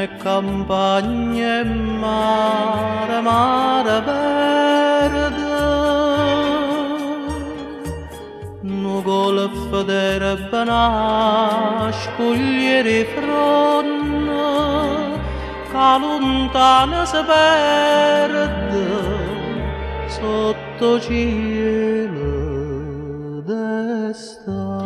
e campagne e mare, mare verde, nuvole federbe nascogliere fronne, che lontana si perde sotto cielo d'estate.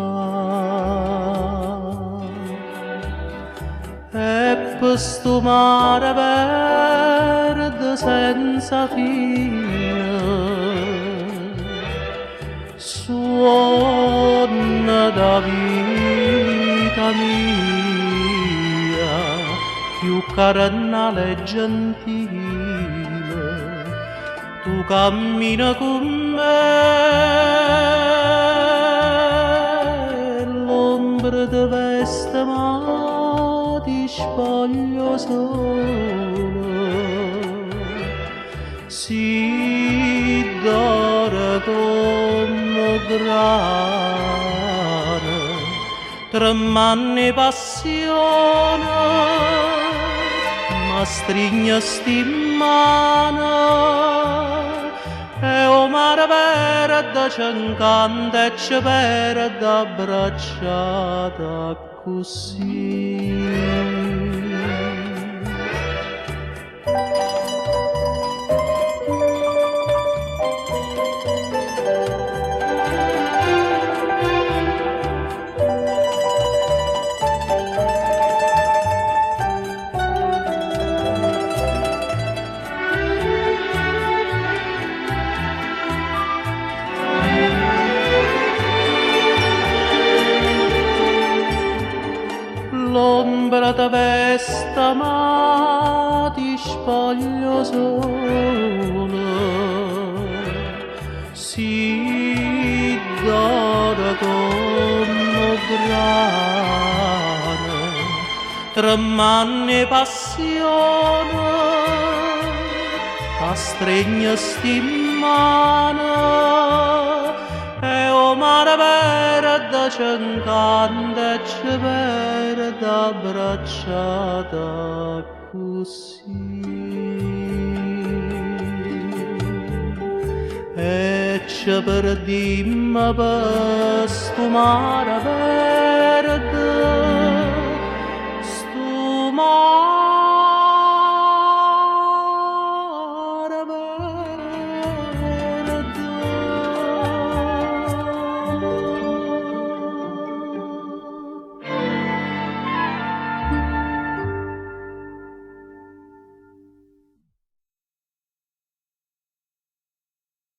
E questo mare verde senza fine suona da vita mia, più carnale e gentile, tu cammina con me, l'ombra ti veste ma ti spoglio solo, si d'ora come grana, tremanne passione, ma strignesti in mano, e o mare verde ci incanta e ci perde abbracciata così. L'ombra ti veste ma ti spoglio solo, si d'ora come grana, tremanne passione, a stregnesti in mano, e o mare verde ci incanta e ci perde abbracciata così. E ci perdimmo per sto mare verde, sto mare